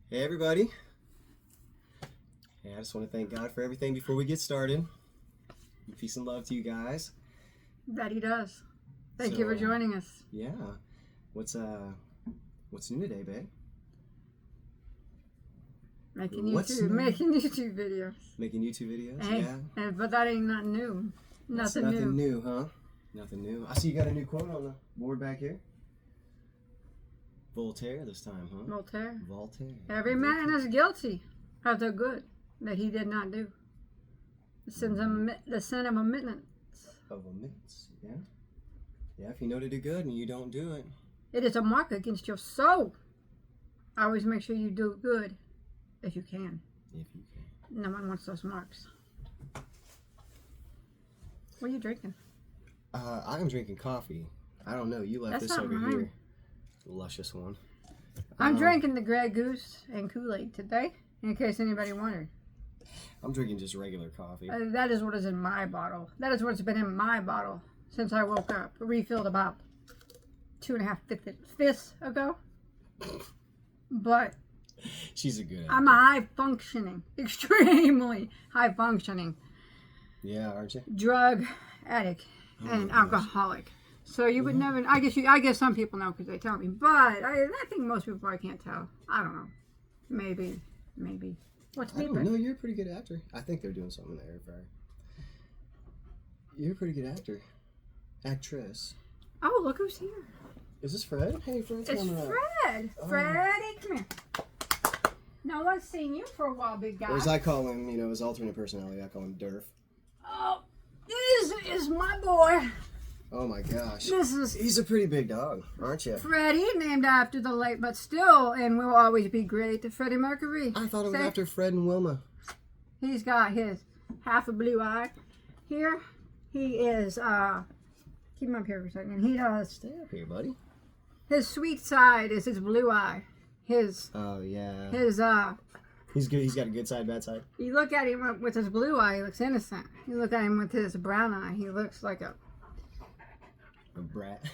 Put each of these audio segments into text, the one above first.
Hey everybody. Hey, I just want to thank God for everything before we get started. Peace and love to you guys. That he does. Thank you for joining us. Yeah. What's new today, babe? Making YouTube videos. Making YouTube videos? Hey, yeah. But that ain't nothing new. Nothing new, huh? Nothing new. I see you got a new quote on the board back here. Voltaire this time, huh? Voltaire. Every man is guilty of the good that he did not do. The sin of omittance. Yeah. Yeah, if you know to do good and you don't do it. It is a mark against your soul. Always make sure you do good if you can. If you can. No one wants those marks. What are you drinking? I am drinking coffee. I don't know. You left this over here. Luscious one. I'm drinking the Grey Goose and Kool-Aid today, in case anybody wondered. I'm drinking just regular coffee. That is what is in my bottle. That is what's been in my bottle since I woke up. Refilled about 2.5 fifths ago. But she's a good actor. I'm a high-functioning, extremely high-functioning. Yeah, aren't you? Drug addict and alcoholic. So you would never. I guess some people know because they tell me. But I think most people probably can't tell. I don't know. Maybe. What's I don't know. You're a pretty good actor. I think they're doing something in the air fryer. You're a pretty good actor. Actress. Oh, look who's here. Is this Fred? Hey, Fred's It's coming up. Fred. Oh. Freddie, come here. No one's seen you for a while, big guy. Or as I call him, his alternate personality, I call him Durf. Oh, this is my boy. Oh my gosh. He's a pretty big dog, aren't you? Freddie, named after the late, but still, and will always be great, Freddie Mercury. I thought it was after Fred and Wilma. He's got his half a blue eye. Here, he is, keep him up here for a second. He does. Stay up here, buddy. His sweet side is his blue eye. Oh, yeah. He's good. He's got a good side, bad side. You look at him with his blue eye, he looks innocent. You look at him with his brown eye, he looks like a brat.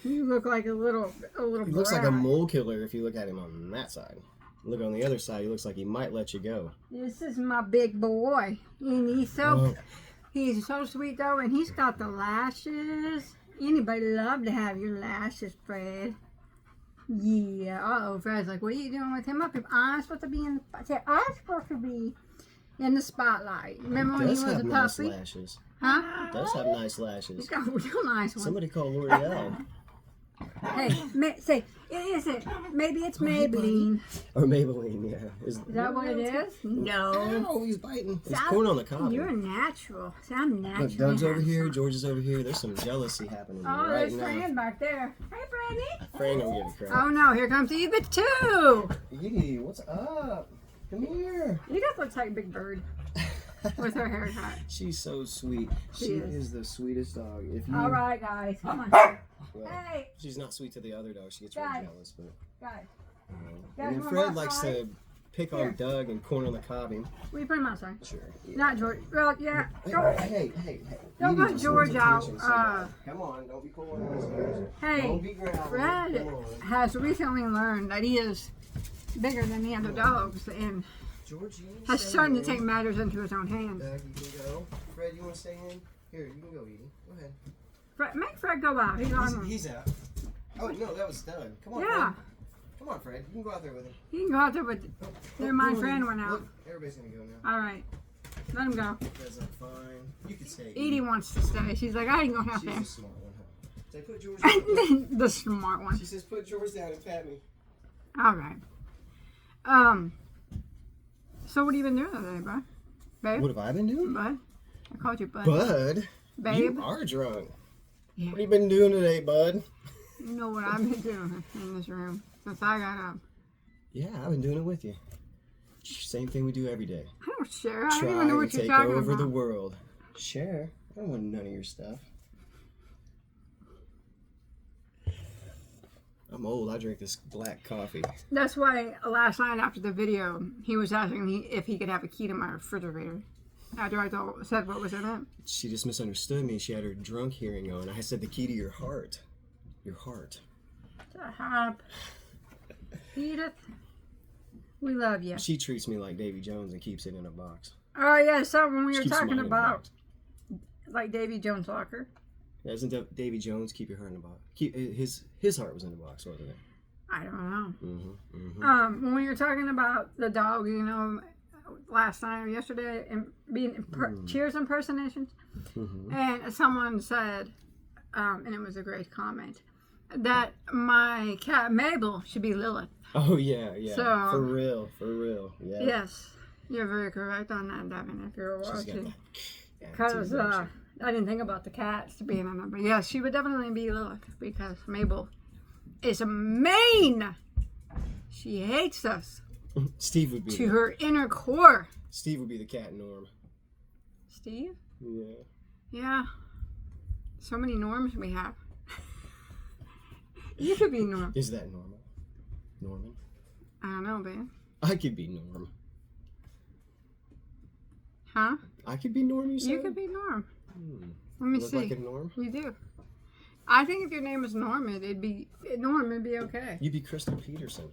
You look like a little He looks like a mole killer if you look at him on that side. Look on the other side, he looks like he might let you go. This is my big boy. And he's so sweet though, and he's got the lashes. Anybody love to have your lashes, Fred? Yeah. Fred's like, what are you doing with him up here? I'm supposed to be in the spotlight. Remember when he was a puppy? Nice lashes. Huh? He does have nice lashes. He's got real nice ones. Somebody call L'Oreal. Hey, maybe it's Maybelline. Or Maybelline, yeah. Is that what it is? No. No, he's biting. It's corn on the cob. You're natural. I'm natural. Look, Doug's over here. George is over here. There's some jealousy happening right now. There's Fran back there. Hey, Franny. Fran don't give a crap. Oh, no. Here comes Eva, too. Edie, what's up? Come here. You just look like Big Bird with her haircut. She's so sweet. She is the sweetest dog. All right, guys. Come on. Well, hey. She's not sweet to the other dog. She gets really jealous. But, guys. And then Fred likes to pick on Doug and corn on the cob him. Will you put him outside? Sure. Yeah. Not George. Well, yeah. Hey. Don't put George out. Come on, don't be cool. Hey, Fred has recently learned that he is bigger than the other dogs and has started to take matters into his own hands. Doug, you can go. Fred, you want to stay in? Here, you can go, Edie. Go ahead. Make Fred go out. He's out. Oh, no, that was Doug. Come on, yeah. Fred. Come on, Fred. You can go out there with him. He can go out there, but my friend went out. Look, everybody's going to go now. All right. Let him go. Fred's like, fine. You can stay. Edie wants to stay. She's like, I ain't going out there. She's a smart one, huh? Say, put George down. The smart one. She says, put George down and pat me. All right. So what have you been doing today, bud? Babe? What have I been doing? Bud? I called you bud. Bud? Babe? You are drunk. Yeah. What have you been doing today, bud? You know what I've been doing in this room since I got up. Yeah, I've been doing it with you. Same thing we do every day. I don't share. I don't even know what you're talking about. Trying to take over the world. Share. I don't want none of your stuff. I'm old. I drink this black coffee. That's why last night after the video, he was asking me if he could have a key to my refrigerator. After I said what was in it. She just misunderstood me. She had her drunk hearing on. I said the key to your heart. Your heart. To have Edith. We love you. She treats me like Davy Jones and keeps it in a box. Oh, yeah, so when we She were keeps talking mine in a about, box. like, Davy Jones' locker. Doesn't Davy Jones keep your heart in a box? His heart was in a box, wasn't it? I don't know. Mm-hmm, mm-hmm. When we were talking about the dog, you know, last night or yesterday, and being Cheers impersonations, and someone said, and it was a great comment, that my cat Mabel should be Lilith. Oh, yeah. So, for real. Yeah. Yes, you're very correct on that, Devin, if you're She's got watching. that Because attitude, I didn't think about the cats being in them. But yes, she would definitely be Lilith because Mabel is mean. She hates us Steve would be to her inner core. Steve would be the cat Norm. Steve? Yeah. Yeah. So many norms we have. You could be Norm. Is that normal? Norman? I don't know, babe. I could be Norm. Huh? I could be Norm, you said? You could be Norm. Let me Look see. like a Norm? You do. I think if your name was Norman, it'd be okay. You'd be Crystal Peterson.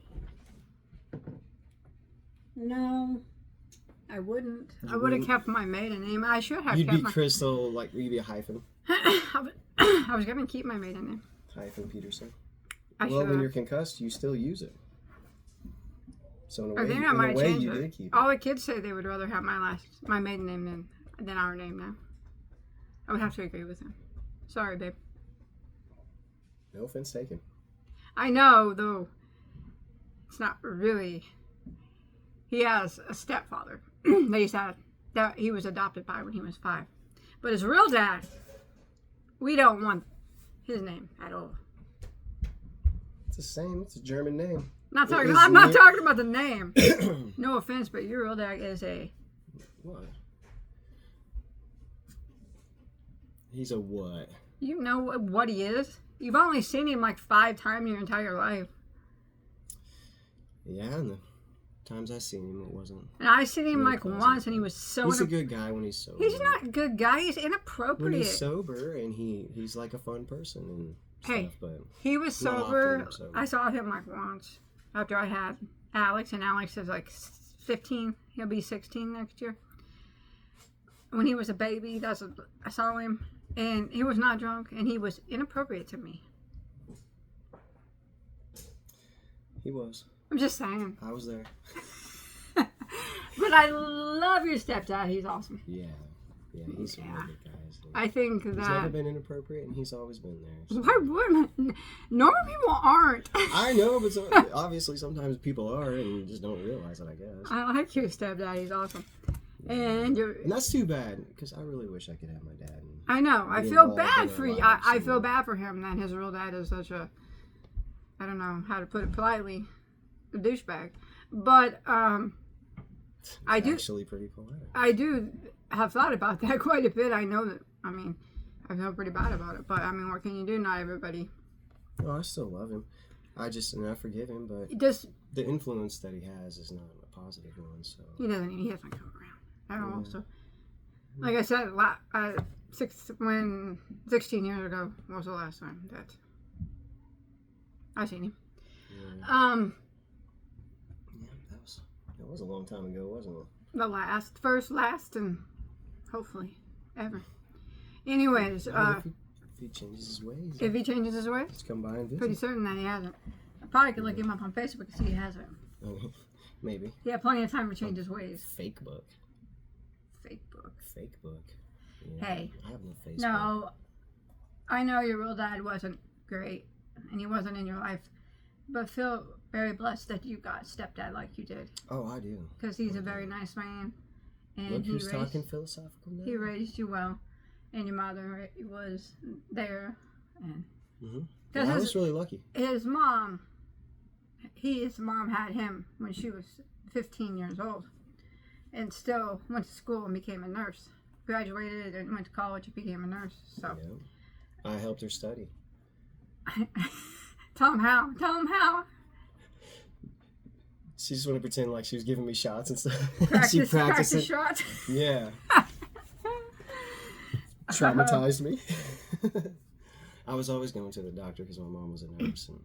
No, I wouldn't. I would have wouldn't? kept my maiden name. I should have You'd kept be my... Crystal, like, you'd be a hyphen. I was going to keep my maiden name. Hyphen Peterson. I Well, should when have. you're concussed, you still use it. So in a I way, think I might change you it. did keep it. All the kids say they would rather have my maiden name than our name now. I would have to agree with them. Sorry, babe. No offense taken. I know, though. It's not really. He has a stepfather that he was adopted by when he was 5. But his real dad, we don't want his name at all. It's the same. It's a German name. I'm not talking about the name. No offense, but your real dad is a... What? He's a what? You know what he is? You've only seen him like 5 times your entire life. Yeah, and the times I seen him, it wasn't. And I seen him really like pleasant. once, and he was so... He's a good guy when he's sober. He's not a good guy. He's inappropriate. When he's sober, and he's like a fun person and stuff, Hey, but he was not sober. often, so. I saw him like once after I had Alex, and Alex is like 15. He'll be 16 next year. When he was a baby, I saw him, and he was not drunk, and he was inappropriate to me. he was. I'm just saying. I was there. But I love your stepdad. He's awesome. Yeah, he's a really good guy. I think He's never that... been inappropriate, and he's always been there. So. Why wouldn't... Normal people aren't. I know, but obviously sometimes people are, and you just don't realize it, I guess. I like your stepdad. He's awesome. And that's too bad, because I really wish I could have my dad. I know. I be feel involved bad in for their you. lives I and- feel bad for him that his real dad is such a... I don't know how to put it politely. A douchebag. But I do... Actually pretty poetic. I do have thought about that quite a bit. I know that... I mean... I feel pretty bad about it, but I mean, what can you do? Not everybody. Oh, I still love him. I forgive him, but Just the influence that he has is not a positive one. So he doesn't come around at all. So, like I said, 16 years ago was the last time that I seen him. Yeah, that was a long time ago, wasn't it? The first, last, and hopefully ever. Anyways, If he changes his ways, if he changes his ways, just come by and visit. pretty certain that he hasn't. I probably could look him up on Facebook and see he hasn't. Maybe. He had plenty of time to change his ways. Fake book. Fake book. Fake book. Yeah, Hey. I have no Facebook. No, I know your real dad wasn't great, and he wasn't in your life, but feel very blessed that you got stepdad like you did, Oh, I do. because he's a very nice man, and Look who's talking philosophical now. he raised you well, and your mother was there, and Yeah, I was really lucky. his mom had him when she was 15 years old, and still went to school and became a nurse. Graduated and went to college and became a nurse. So Yeah. I helped her study. Tell him how. She just wanted to pretend like she was giving me shots and stuff. Practice, She practiced it. shots. Yeah. Traumatized me. I was always going to the doctor because my mom was a nurse, and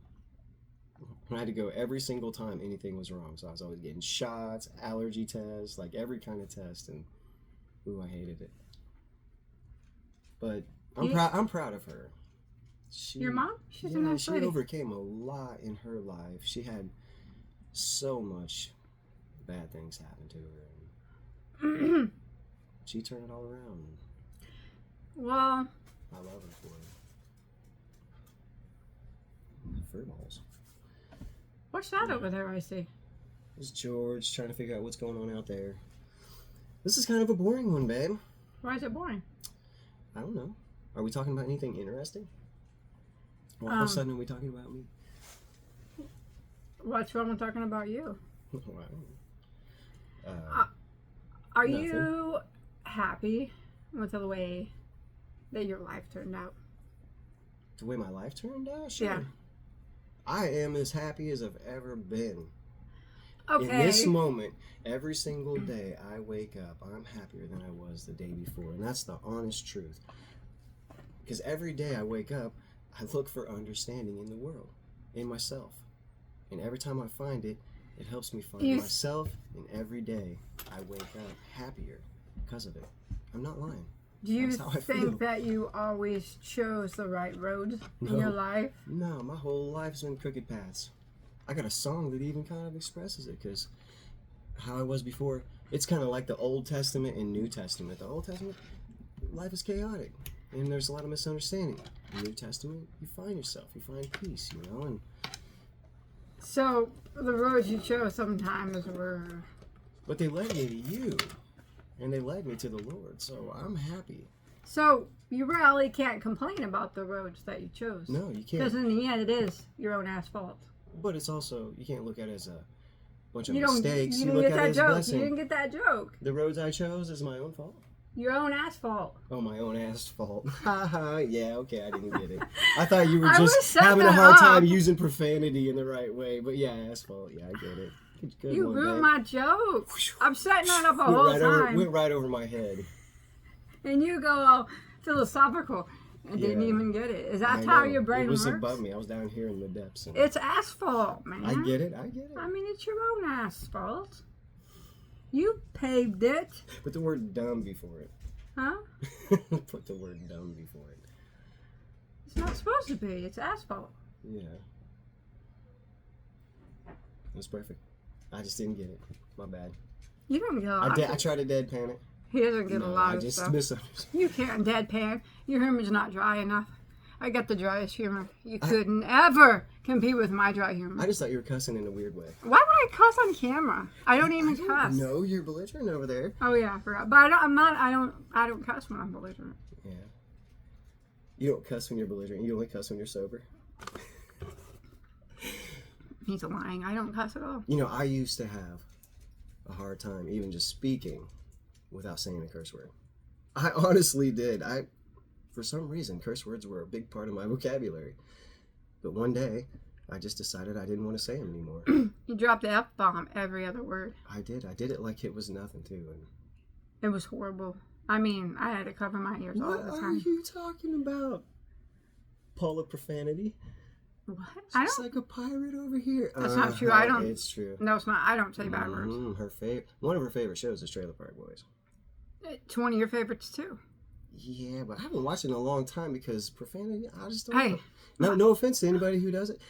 And I had to go every single time anything was wrong. So I was always getting shots, allergy tests, like every kind of test, and ooh, I hated it. But I'm proud of her. Your mom? She's a yeah, nice she lady. overcame a lot in her life. She had so much bad things happen to her. And she turned it all around. Well, I love her for it. Fur balls. what's that over there I see? It's George trying to figure out what's going on out there. This is kind of a boring one, babe. Why is it boring? I don't know. Are we talking about anything interesting? All of a sudden, are we talking about me? What's wrong with talking about you? I don't know. Are nothing. you happy with the way that your life turned out? The way my life turned out? Sure. Yeah. I am as happy as I've ever been. Okay. In this moment, every single day I wake up, I'm happier than I was the day before. And that's the honest truth. Because every day I wake up, I look for understanding in the world, in myself. And every time I find it, it helps me find myself. And every day I wake up happier because of it. I'm not lying. Do you That's how I feel. think that you always chose the right road in your life? No, my whole life's been crooked paths. I got a song that even kind of expresses it, because how I was before, it's kind of like the Old Testament and New Testament. The Old Testament, life is chaotic, and there's a lot of misunderstanding. The New Testament, you find yourself, you find peace, you know. And So the roads you chose sometimes were. but they led me to you, and they led me to the Lord, so I'm happy. So you really can't complain about the roads that you chose. No, you Because can't. in the end, it is your own asphalt. But it's also, you can't look at it as a bunch of You don't. mistakes. You You didn't look get at it that as a joke. You blessing. didn't get that joke. The roads I chose is my own fault. Your own asphalt. Oh, my own asphalt. Haha, yeah, okay, I didn't get it. I thought you were I was just setting having a that hard up. time using profanity in the right way. But yeah, asphalt, yeah, I get it. Good You one, ruined babe. my joke. I'm setting that up a Went whole right time. went right over my head. And you go all philosophical and didn't Yeah. even get it. Is that I how know. your brain It was works? above me. I was down here in the depths. And It's asphalt, man. I get it, I get it. I mean, it's your own asphalt. You paved it, Put the word dumb before it. huh? Put the word dumb before it. It's not supposed to be. It's asphalt. Yeah. It was perfect. I just didn't get it. My bad. You don't get a lot. I tried to deadpan it. He doesn't get a lot I of just stuff. misunderstood. You can't deadpan. Your humor's not dry enough. I got the driest humor. You couldn't ever compete with my dry humor. I just thought you were cussing in a weird way. Why would I cuss on camera? I don't even cuss. No, you're belligerent over there. Oh yeah, I forgot. But I don't cuss when I'm belligerent. Yeah. You don't cuss when you're belligerent. You only cuss when you're sober. He's lying. I don't cuss at all. You know, I used to have a hard time even just speaking without saying a curse word. I honestly did. For some reason, curse words were a big part of my vocabulary. But one day, I just decided I didn't want to say them anymore. You dropped the F-bomb every other word. I did. I did it like it was nothing, too. And It was horrible. I mean, I had to cover my ears all what the are time. you talking about? Paula Profanity? What? She's like a pirate over here. That's not true. I don't. It's true. No, it's not. I don't say bad words. One of her favorite shows is Trailer Park Boys. It's one of your favorites too. Yeah, but I haven't watched it in a long time because profanity, I just don't Hey. know. No offense to anybody who does it.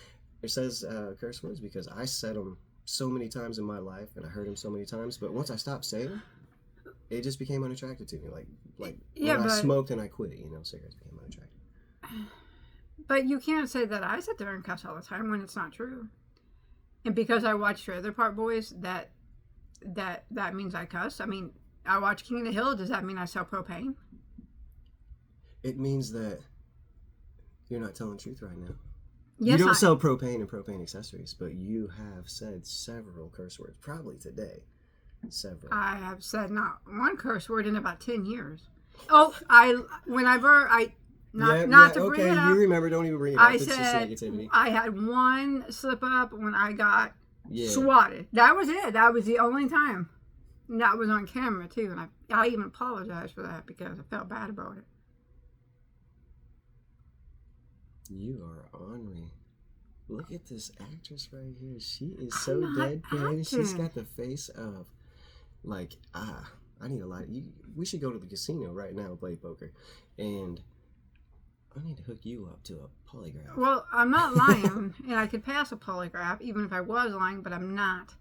Or says curse words, because I said them so many times in my life and I heard them so many times. But once I stopped saying them, it just became unattractive to me. Like Yeah, when I but- smoked and I quit it, cigarettes became unattractive. But you can't say that I sit there and cuss all the time when it's not true. And because I watch Trailer Park Boys, that means I cuss. I mean, I watch King of the Hill. Does that mean I sell propane? It means that you're not telling the truth right now. Yes, you don't sell propane and propane accessories, but you have said several curse words, probably today. Several. I have said not one curse word in about 10 years. Not to bring it up. You remember, don't even bring it up. I It's just said negativity. I had one slip up when I got Yeah. swatted. That was it. That was the only time. And that was on camera too. And I even apologized for that because I felt bad about it. You are ornery. Look at this actress right here. She is so I'm not deadpan. She's acting. got the face of, like, I need a lot. We should go to the casino right now and play poker. And I need to hook you up to a polygraph. Well, I'm not lying, and I could pass a polygraph even if I was lying, but I'm not.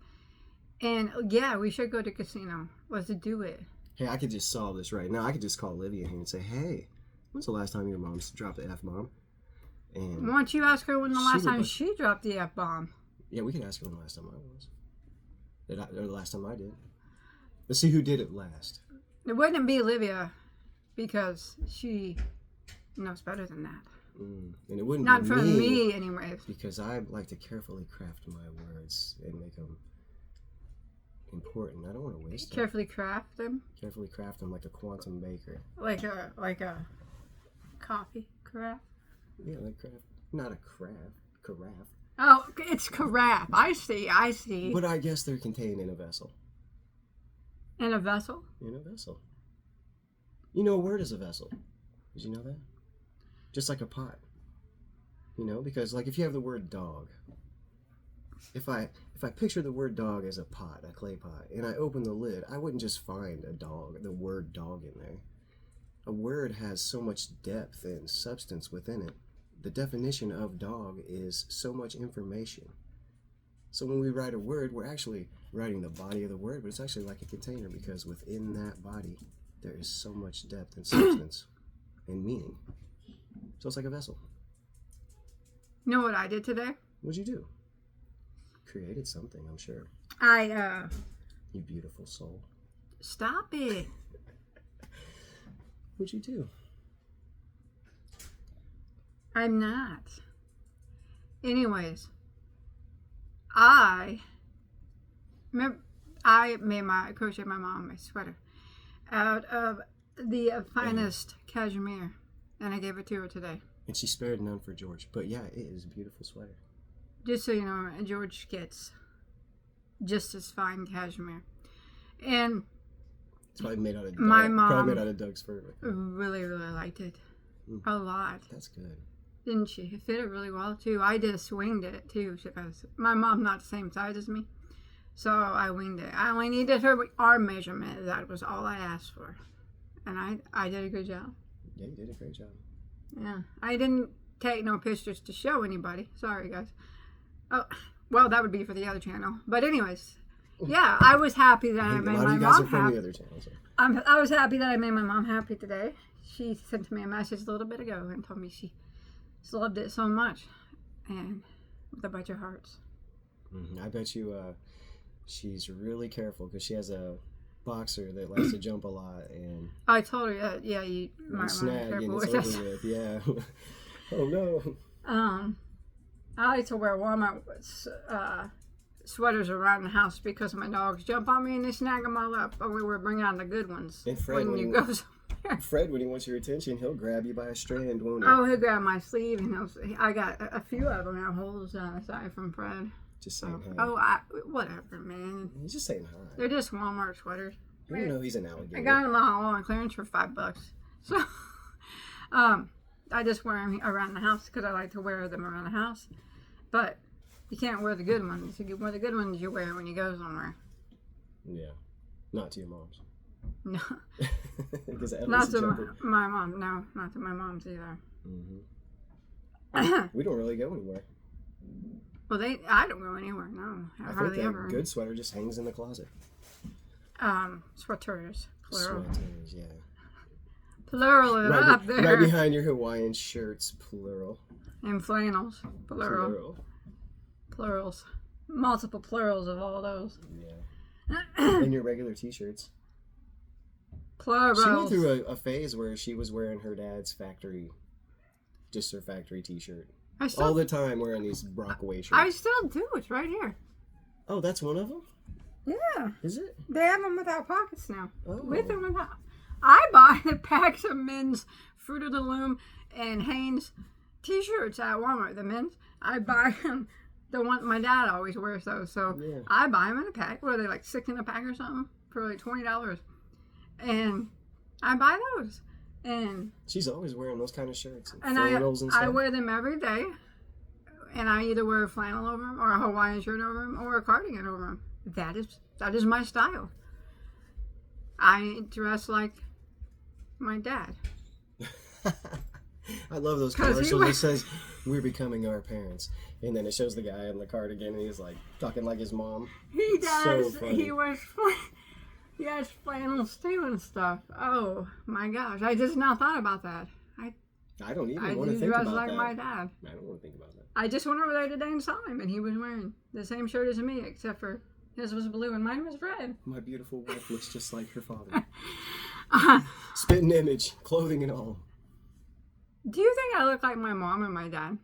And yeah, we should go to casino. Let's do it. Hey, I could just solve this right now. I could just call Olivia here and say, hey, when's the last time your mom's dropped the F-bomb? And Why don't you ask her when the She last would time like- she dropped the F-bomb? yeah, we can ask her when the last time I was. Or the last time I did. Let's see who did it last. It wouldn't be Olivia because she knows better than that. And it wouldn't Not be for me, anyways. because I like to carefully craft my words and make them important. I don't want to waste them. Carefully craft them Carefully craft them like a quantum baker. like a coffee craft. Yeah, like craft. Not a craft. Carafe. Oh, it's carafe. I see. But I guess they're contained in a vessel. In a vessel? In a vessel. You know, a word is a vessel. Did you know that? Just like a pot. You know, because like if you have the word dog, if I picture the word dog as a pot, a clay pot, and I open the lid, I wouldn't just find a dog, the word dog in there. A word has so much depth and substance within it. The definition of dog is so much information. So when we write a word, we're actually writing the body of the word, but it's actually like a container because within that body, there is so much depth and substance and meaning. So it's like a vessel. You know what I did today? What'd you do? Created something, I'm sure. You beautiful soul. Stop it. What'd you do? I'm not. Anyways, I crocheted my mom my sweater out of the finest cashmere, and I gave it to her today. And she spared none for George. But yeah, it is a beautiful sweater. Just so you know, George gets just as fine cashmere. And It's probably made out of My mom- probably made out of Doug's fur. really, really liked it. A lot. That's good. Didn't she? It fit it really well, too. I just winged it, too, because my mom's not the same size as me. So I winged it. I only needed her arm measurement. That was all I asked for. And I did a good job. Yeah, you did a great job. Yeah. I didn't take no pictures to show anybody. Sorry, guys. Oh, well, that would be for the other channel. But anyways, yeah, I was happy that I A made lot of my you guys are mom from happy. the other channel. So. I was happy that I made my mom happy today. She sent me a message a little bit ago and told me she loved it so much, and with a bunch of hearts. I bet you she's really careful because she has a boxer that likes to jump a lot and I told her that, yeah, you might want to be snag and careful it's with over this. with. Yeah. Oh no. I like to wear Walmart sweaters around the house because my dogs jump on me and they snag them all up. But we were bringing on the good ones. And Fred, when you he- go somewhere. Fred, when he wants your attention, he'll grab you by a strand, won't he? Oh, he'll grab my sleeve and I got a few of them have holes aside from Fred. Just saying hi. Oh, whatever, man. He's just saying hi. They're just Walmart sweaters. You know he's an alligator. I got them all on clearance for $5. So, I just wear them around the house because I like to wear them around the house. But you can't wear the good ones. You can wear the good ones you wear when you go somewhere. Yeah. Not to your mom's. No, Because not to my mom. No, not to my mom's either. We don't really go anywhere. Well, I don't go anywhere. No, I think hardly that ever. good sweater just hangs in the closet. Sweaters, plural. Sweaters, yeah. Plural is up there. Right behind your Hawaiian shirts, plural. And flannels, plural. Plurals. Multiple plurals of all those. Yeah. And your regular t-shirts. Plurals. She went through a phase where she was wearing her dad's factory t-shirt. All the time wearing these Brockway shirts. I still do. It's right here. Oh, that's one of them? Yeah. Is it? They have them without pockets now. Oh. With and without. I buy the packs of men's Fruit of the Loom and Hanes t-shirts at Walmart. The men's. I buy them. The one my dad always wears those. So Yeah. I buy them in a pack. What are they, like 6 in a pack or something? For like $20. And I buy those. And She's always wearing those kind of shirts. And flannels and stuff. I wear them every day. and I either wear a flannel over them, or a Hawaiian shirt over them, or a cardigan over them. That is my style. I dress like my dad. I love those 'Cause he commercials that was- says we're becoming our parents, and then it shows the guy in the cardigan and he's like talking like his mom. He does. So funny. He has flannels too and stuff. Oh my gosh! I just now thought about that. I don't even I want to do think dress about like that. my dad. I don't want to think about that. I just went over there today and saw him, and he was wearing the same shirt as me, except for his was blue and mine was red. My beautiful wife looks just like her father. Spitting image, clothing and all. Do you think I look like my mom and my dad?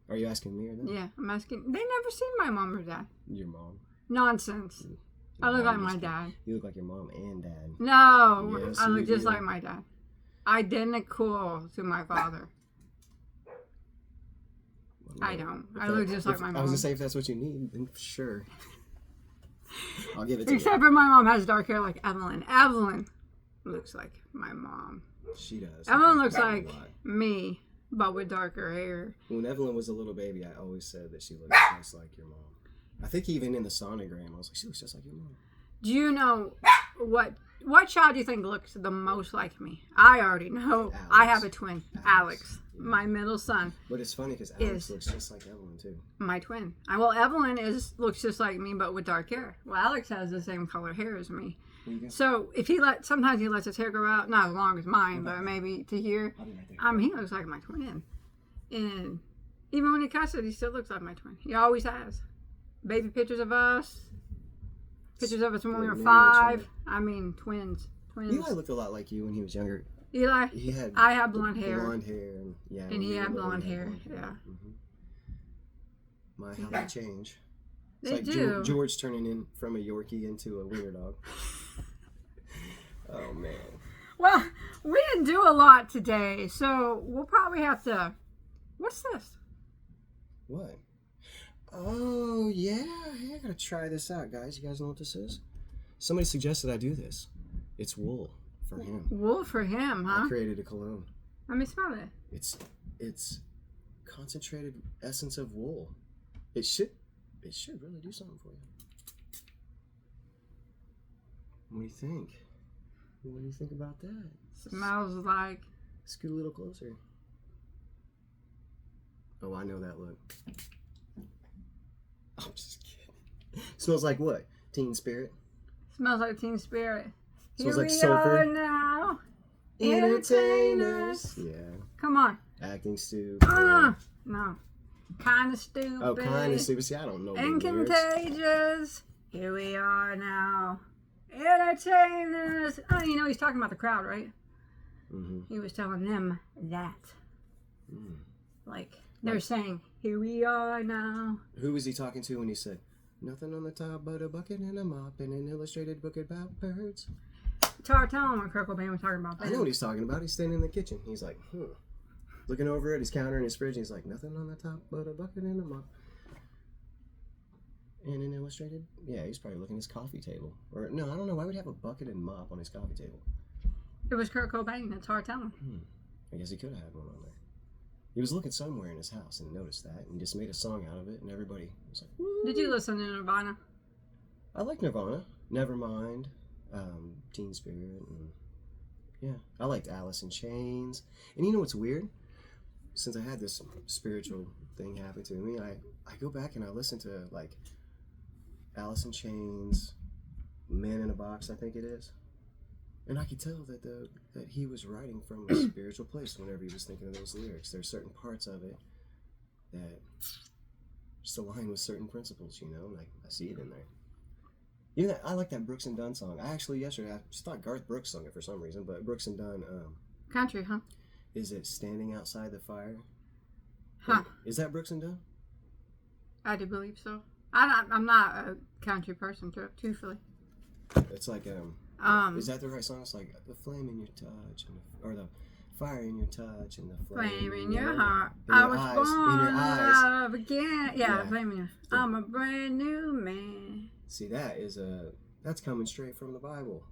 Are you asking me or them? Yeah, I'm asking. They never seen my mom or dad. Your mom. Nonsense. Your I look like mom my is- dad. You look like your mom and dad. No, Yes, I you look just do. like my dad. Identical to my father. I don't. I look just like my I was mom. gonna say if that's what you need, then sure. I'll give it to Except for my mom has dark hair like Evelyn. Evelyn looks like my mom. you. She does. Evelyn looks A like lot. me, but with darker hair. When Evelyn was a little baby, I always said that she looked just like your mom. I think even in the sonogram, I was like, she looks just like your mom. Do you know what child do you think looks the most like me? I already know. Alex. I have a twin, Alex, Yeah. my middle son, But it's funny because Alex Is- looks just like Evelyn too. my twin. Well, Evelyn looks just like me, but with dark hair. Well, Alex has the same color hair as me. There you go. So if sometimes he lets his hair grow out, not as long as mine, but maybe to here. I'll be right there. He looks like my twin, and even when he cuts it, he still looks like my twin. He always has. Baby pictures of us, pictures of us when we were Good memory, 5. I mean, twins. Eli looked a lot like you when he was younger. Eli, He had I have blonde hair. Blonde hair, and yeah. And when he we were had little, blonde he had hair, blonde yeah. Mhm. My, how they change. It's They like do. George turning in from a Yorkie into a wiener dog. Oh man. Well, we didn't do a lot today, so we'll probably have to. What's this? What? Oh yeah, hey, I gotta try this out, guys. You guys know what this is? Somebody suggested I do this. It's wool for him. Wool for him, I huh? created a cologne. Let me smell it. It's concentrated essence of wool. It should really do something for you. What do you think? What do you think about that? Smells like. Scoot a little closer. Oh, I know that look. I'm just kidding. Smells like what? Teen Spirit? Smells like Teen Spirit. Smells Here like we Surfer. are now. Entertainers. Yeah. Come on. Acting stupid. No. Kind of stupid. Oh, kind of stupid. See, I don't know. And the lyrics. contagious. Here we are now. Entertainers. Oh, you know he's talking about the crowd, right? Mm-hmm. He was telling them that. Mm. Like, they're saying, here we are now. Who was he talking to when he said, nothing on the top but a bucket and a mop and an illustrated book about birds? Tell him when Kurt Cobain was talking about that. I know what he's talking about. He's standing in the kitchen. He's like, looking over at his counter and his fridge. And he's like, nothing on the top but a bucket and a mop. And an illustrated? Yeah, he's probably looking at his coffee table. Or, no, I don't know. Why would he have a bucket and mop on his coffee table? It was Kurt Cobain. It's hard telling. I guess he could have had one on there. He was looking somewhere in his house and noticed that and just made a song out of it. And everybody was like, woo. Did you listen to Nirvana? I like Nirvana. Nevermind. Teen Spirit. And yeah, I liked Alice in Chains. And you know what's weird? Since I had this spiritual thing happen to me, I go back and I listen to like Alice in Chains, Man in a Box, I think it is. And I could tell that he was writing from a spiritual place whenever he was thinking of those lyrics. There's certain parts of it that just align with certain principles, you know? Like, I see it in there. You know, I like that Brooks and Dunn song. I actually, yesterday, I just thought Garth Brooks sung it for some reason, but Brooks and Dunn, Country, huh? is it Standing Outside the Fire? Huh. Is that Brooks and Dunn? I do believe so. I'm not a country person, truthfully. It's like, is that the right song? It's like the flame in your touch, or the fire in your touch, and the Flame in your heart. in I your was eyes, born in your to eyes. love again. Yeah, Yeah. flame in your. I'm a brand new man. See, that's coming straight from the Bible.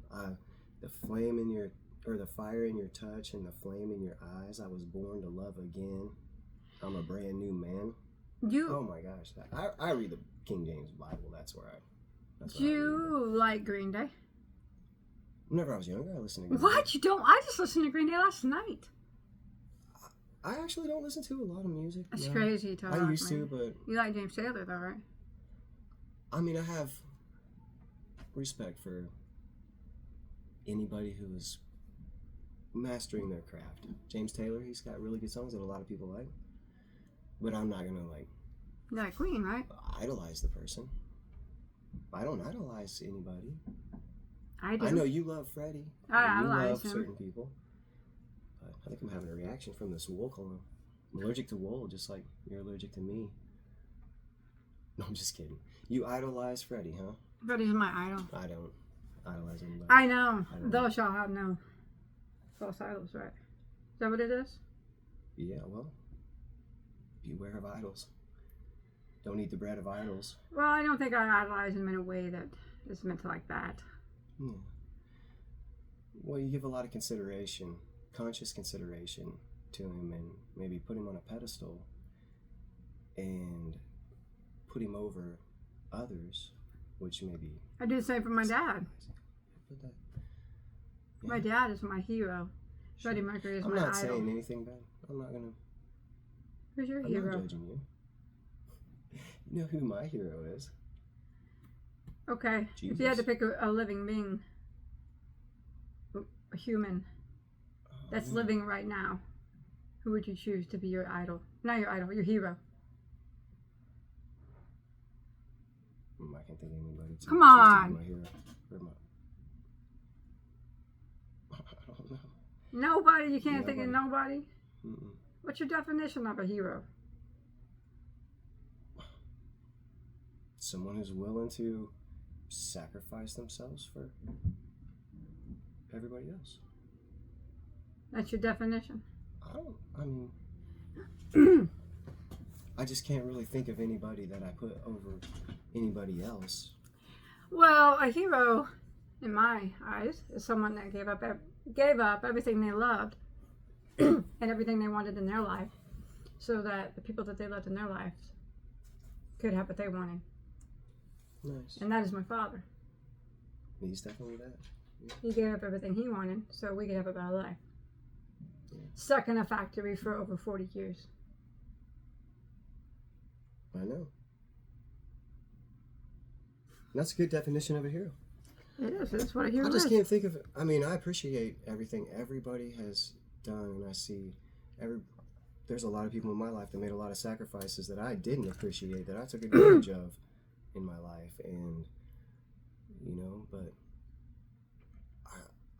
The flame in your, or the fire in your touch, and the flame in your eyes. I was born to love again. I'm a brand new man. You Oh my gosh, I read the King James Bible. That's where I. That's do what I read. you like Green Day? Whenever I was younger, I listened to Green What? Day. You don't? I just listened to Green Day last night. I actually don't listen to a lot of music. That's no. crazy talk. I used man. to, but You like James Taylor though, right? I mean, I have respect for anybody who is mastering their craft. James Taylor, he's got really good songs that a lot of people like, but I'm not gonna like You like Queen, right? idolize the person. I don't idolize anybody. I do. I know you love Freddie. I and you idolize love him. certain people. But I think I'm having a reaction from this wool cologne. I'm allergic to wool, just like you're allergic to me. No, I'm just kidding. You idolize Freddie, huh? Freddie's my idol. I don't idolize anybody. I know. I don't Thou know. shalt have no false idols, right? Is that what it is? Yeah, well, beware of idols. Don't eat the bread of idols. Well, I don't think I idolize him in a way that is meant to like that. Yeah. Well, you give a lot of consideration, conscious consideration to him, and maybe put him on a pedestal and put him over others, which maybe. I do the same for my dad. Put that. My dad is my hero. Sure. Freddie Mercury is I'm my not idol. saying anything bad. I'm not gonna. Who's your I'm hero? not judging you. You know who my hero is? Okay. Jesus. If you had to pick a living being, a human that's Oh, living right now, who would you choose to be your idol? Not your idol, your hero. I can't think of anybody. To Come choose to be on. My hero. Or my... I don't know. Nobody? You can't think of nobody? Mm-mm. What's your definition of a hero? Someone who's willing to sacrifice themselves for everybody else. That's your definition. I mean, I just can't really think of anybody that I put over anybody else. Well, a hero, in my eyes, is someone that gave up everything they loved and everything they wanted in their life, so that the people that they loved in their lives could have what they wanted. Nice. And that is my father. He's definitely that. He gave up everything he wanted so we could have a better life. Yeah. Stuck in a factory for over 40 years. I know. That's a good definition of a hero. It is. It's what a hero I just is. can't think of it. I mean, I appreciate everything everybody has done, and I see there's a lot of people in my life that made a lot of sacrifices that I didn't appreciate, that I took advantage of in my life, and but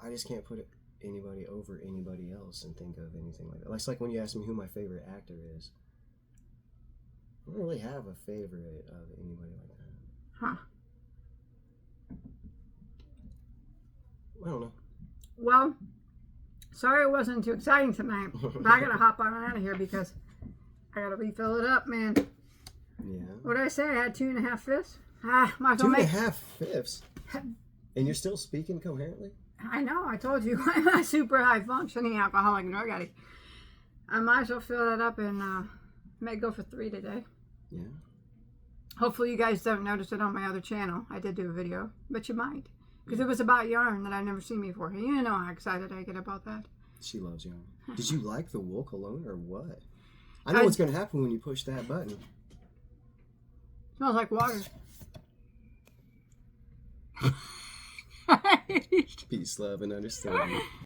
I just can't put anybody over anybody else and think of anything like that. It's like when you ask me who my favorite actor is. I don't really have a favorite of anybody like that. Huh. I don't know. Well, sorry it wasn't too exciting tonight, but I gotta hop on out of here because I gotta refill it up, man. Yeah. What did I say? I had 2.5 fifths? Might as well 2.5 fifths? And you're still speaking coherently? I know, I told you, I'm a super high functioning alcoholic and drug addict. I might as well fill that up and may go for 3 today. Yeah. Hopefully you guys don't notice it on my other channel. I did do a video, but you might. Because it was about yarn that I've never seen before. You know how excited I get about that. She loves yarn. Did you like the wool cologne or what? I know what's going to happen when you push that button. Smells like water. Peace, love, and understanding.